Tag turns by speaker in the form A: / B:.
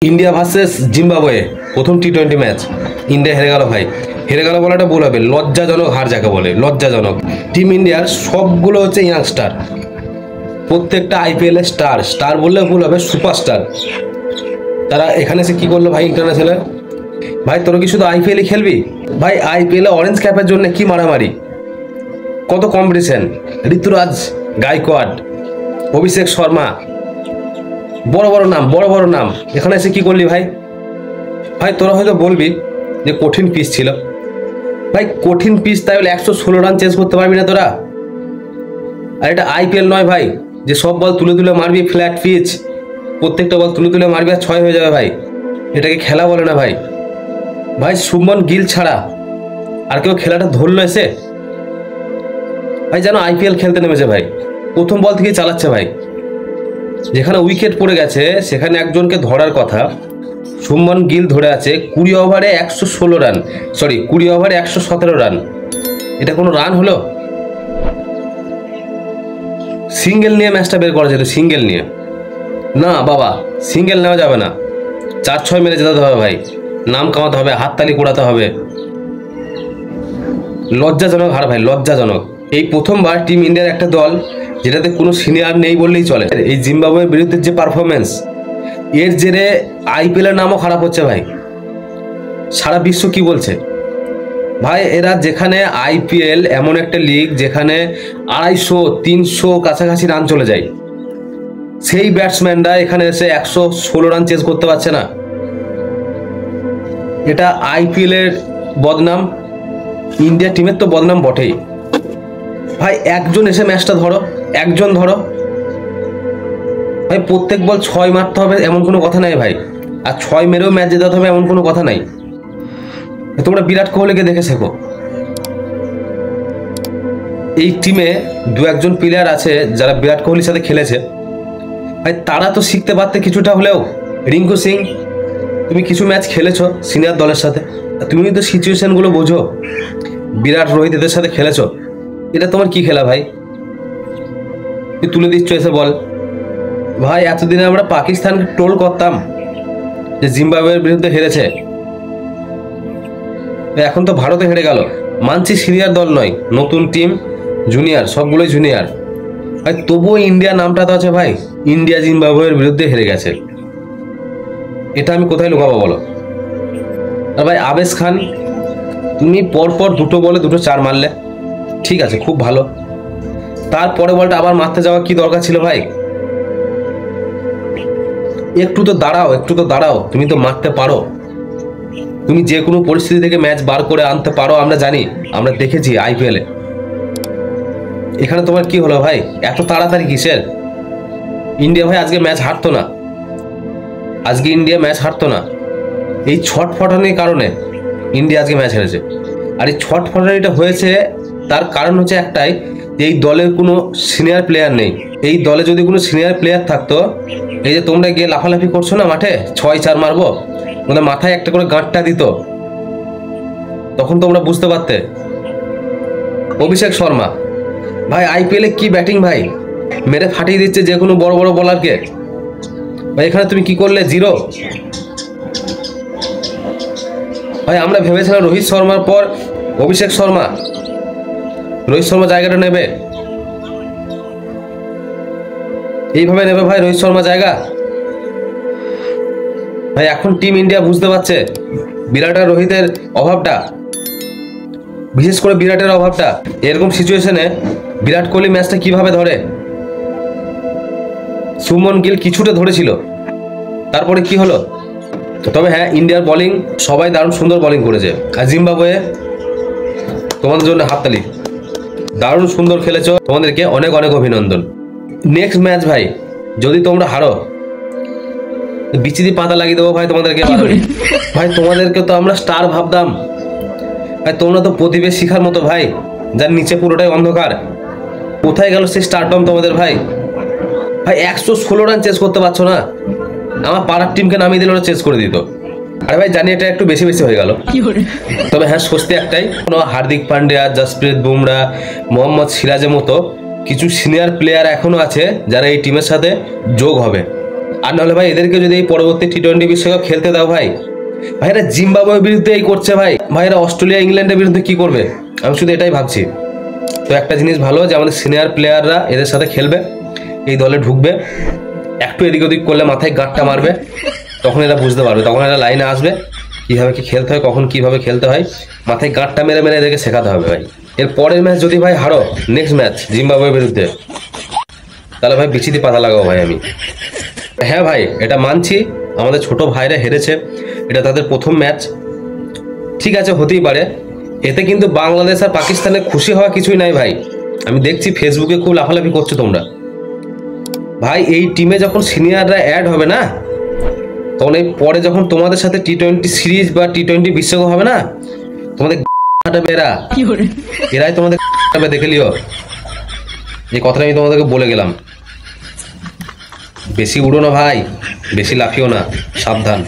A: India versus जिम्बाबुए प्रथम टी20 match India हेरे गেल भाई हेरे गেल বলাটা ভুল হবে লজ্জাজনক হার যাকে বলে লজ্জাজনক টিম ইন্ডিয়ার সবগুলো হচ্ছে ইয়াংস্টার প্রত্যেকটা আইপিএল এর স্টার স্টার বললে ভুল হবে সুপারস্টার তারা এখানে এসে কি করলো ভাই ইন্টারন্যাশনাল ভাই তোরা কি শুধু আইপিএল খেলবি ভাই আইপিএল এ অরেঞ্জ ক্যাপের জন্য কি মারামারি কত কম্পিটিশন ঋতুরাজ গায়কোয়াড় অভিষেক শর্মা বড় বড় নাম এখানে এসে কি করলি ভাই ভাই তোরা হয়তো বলবি যে কঠিন পিচ ছিল ভাই কঠিন পিচ তাই বলে 116 রান চেঞ্জ করতে পারবি না তোরা আর এটা আইপিএল নয় ভাই যে সব বল তুলে তুলে মারবি ফ্ল্যাট পিচ প্রত্যেকটা বল তুলে তুলে মারবি আর 6 হয়ে যাবে ভাই এটাকে খেলা বলে না ভাই ভাই শুভমন গিল ছাড়া আর কেউ খেলাটা ধরলো এসে ভাই যেন আইপিএল খেলতে নেমেছে ভাই প্রথম বল থেকেই চালাচ্ছে ভাই যেখানে উইকেট পড়ে গেছে সেখানে একজনকে ধরার কথা শুভমন গিল ধরে আছে 20 ওভারে 116 রান সরি 20 ওভারে 117 রান এটা কোনো রান হলো সিঙ্গেল নিয়ে ম্যাচটা বের করা যেত সিঙ্গেল নিয়ে না বাবা সিঙ্গেল নেওয়া যাবে না 4-6 মেরে যেতে হবে ভাই নাম কামাতে হবে হাততালি কোড়াতে হবে লজ্জাজনক হার ভাই লজ্জাজনক এই প্রথমবার টিম ইন্ডিয়ার একটা দল যেটাতে কোনো সিনিয়র নেই বললেই চলে এই জিম্বাবুয়ের বিরুদ্ধে যে পারফরমেন্স এর জেরে আইপিএল এর নামও খারাপ হচ্ছে ভাই সারা বিশ্ব কি বলছে ভাই এরা যেখানে আইপিএল এমন একটা লিগ যেখানে 250-300 কাছাকাছি রান চলে যায় সেই ব্যাটসম্যানরা এখানে এসে 116 রান চেজ করতে পারছে না এটা আইপিএল এর বদনাম ইন্ডিয়া টিমের তো বদনাম বটেই ভাই একজন এসে ম্যাচটা ধরো একজন ধরো ভাই প্রত্যেক বল 6 মারতে হবে এমন কোনো কথা নাই ভাই আর 6 মেরেও ম্যাচ জেতাতে হবে এমন কোনো কথা নাই তোমরা বিরাট কোহলিকে দেখে শেখো এই টিমে দু একজন প্লেয়ার আছে যারা বিরাট কোহলির সাথে খেলেছে ভাই তারা তো শিখতে পারতে কিছুটা হলেও রিঙ্কু সিং তুমি কিছু ম্যাচ খেলেছো সিনিয়র দলের সাথে তুমি তো সিচুয়েশনগুলো বোঝো বিরাট রোহিত এদের সাথে খেলেছো এটা তোমার কি খেলা ভাই তুই তুলে দিচ্ছ এসে বল ভাই এতদিনে আমরা পাকিস্তানকে ট্রোল করতাম যে জিম্বাবুয়ের বিরুদ্ধে হেরেছে এখন তো ভারতে হেরে গেল মানছি সিনিয়র দল নয় নতুন টিম জুনিয়র সবগুলোই জুনিয়র ভাই তবুও ইন্ডিয়া নামটা তো আছে ভাই ইন্ডিয়া জিম্বাবুয়ের বিরুদ্ধে হেরে গেছে এটা আমি কোথায় লুকাবো বলো আর ভাই আবেশ খান তুমি পরপর দুটো বলে দুটো 4 মারলে ঠিক আছে খুব ভালো তারপরে বলটা আবার মারতে যাওয়া কি দরকার ছিল ভাই একটু তো দাঁড়াও তুমি তো মারতে পারো তুমি যে কোনো পরিস্থিতি থেকে ম্যাচ বার করে আনতে পারো আমরা জানি আমরা দেখেছি আইপিএলে এখানে তোমার কি হলো ভাই এত তাড়াতাড়ি কিসের ইন্ডিয়া ভাই আজকে ম্যাচ হারতো না এই ছটফটানির কারণে ইন্ডিয়া আজকে ম্যাচ হেরেছে আর এই ছটফটানিটা হয়েছে তার কারণ হচ্ছে একটাই যে এই দলের কোনো সিনিয়র প্লেয়ার নেই এই দলে যদি কোনো সিনিয়র প্লেয়ার থাকতো এই যে তোমরা গিয়ে লাফালাফি করছো না মাঠে 6-4 মারবো ওদের মাথায় একটা করে গাঁটটা দিত তখন তোমরা বুঝতে পারতে অভিষেক শর্মা ভাই আইপিএলে কি ব্যাটিং ভাই মেরে ফাটিয়ে দিচ্ছে যে কোনো বড় বড় বোলারকে ভাই এখানে তুমি কি করলে 0 ভাই আমরা ভেবেছিলাম রোহিত শর্মার পর অভিষেক শর্মা রোহিত শর্মা জায়গাটা নেবে এইভাবে নেবে ভাই রোহিত শর্মা জায়গা ভাই এখন টিম ইন্ডিয়া বুঝতে পারছে বিরাট আর রোহিতের অভাবটা বিশেষ করে বিরাটের অভাবটা এরকম সিচুয়েশনে বিরাট কোহলি ম্যাচটা কিভাবে ধরে শুভমন গিল কিছুটা ধরেছিল তারপরে কি হলো তবে হ্যাঁ ইন্ডিয়ার বোলিং সবাই দারুণ সুন্দর বোলিং করেছে আর জিম্বাবুয়ে তোমাদের জন্য হাততালি দারুণ সুন্দর খেলেছো তোমাদেরকে অনেক অনেক অভিনন্দন নেক্সট ম্যাচ ভাই যদি তোমরা হারো বিচিদি পাতা লাগিয়ে দেবো ভাই তোমাদেরকে ভাই তোমাদেরকে তো আমরা স্টার ভাবতাম ভাই তোমরা তো প্রতিবেশ শিখার মতো ভাই যার নিচে পুরোটাই অন্ধকার কোথায় গেল সেই স্টারডম তোমাদের ভাই 116 রান চেস করতে পারছো না আমার পাড়ার টিমকে নামিয়ে দিলে ওরা চেস করে দিত আরে ভাই জানি এটা একটু বেশি হয়ে গেল তবে হ্যাঁ স্বস্তি একটাই কোনো হার্দিক পান্ডিয়া জসপ্রীত বুমরা মোহাম্মদ সিরাজের মতো কিছু সিনিয়র প্লেয়ার এখনো আছে যারা এই টিমের সাথে যোগ হবে আর নাহলে ভাই এদেরকে যদি এই পরবর্তী টি-20 বিশ্বকাপ খেলতে দাও ভাই, ভাইরা জিম্বাবুয়ের বিরুদ্ধে এই করছে ভাই, ভাইরা অস্ট্রেলিয়া ইংল্যান্ডের বিরুদ্ধে কি করবে? আমি শুধু এটাই ভাবছি। তো একটা জিনিস ভালো যে আমাদের সিনিয়র প্লেয়াররা এদের সাথে খেলবে, এই দলে ঢুকবে, একটু এদিক ওদিক করলে মাথায় গাঁটটা মারবে, তখন এরা বুঝতে পারবে, তখন এরা লাইনে আসবে কীভাবে কি খেলতে হয়, কখন কীভাবে খেলতে হয়, মাথায় গাঁটটা মেরে মেরে এদেরকে শেখাতে হবে ভাই। এর পরের ম্যাচ যদি ভাই হারো, নেক্সট ম্যাচ জিম্বাবুয়ের বিরুদ্ধে, তাহলে ভাই বিচিতি পাতা লাগাবো ভাই আমি। হ্যাঁ ভাই, এটা মানছি আমাদের ছোট ভাইরা হেরেছে, এটা তাদের প্রথম ম্যাচ, ঠিক আছে, হতেই পারে। এতে কিন্তু বাংলাদেশ আর পাকিস্তানের খুশি হওয়া কিছুই নাই ভাই। আমি দেখছি ফেসবুকে খুব লাফালাফি করছো তোমরা ভাই। এই টিমে যখন সিনিয়ররা অ্যাড হবে না, তখন এই পরে যখন তোমাদের সাথে টি-20 সিরিজ বা টি-20 বিশ্বকাপ হবে না, তোমাদের এরাই তোমাদের দেখে লিও। এই কথাটা আমি তোমাদেরকে বলে গেলাম। বেশি উড়ো না ভাই, বেশি লাফিও না, সাবধান।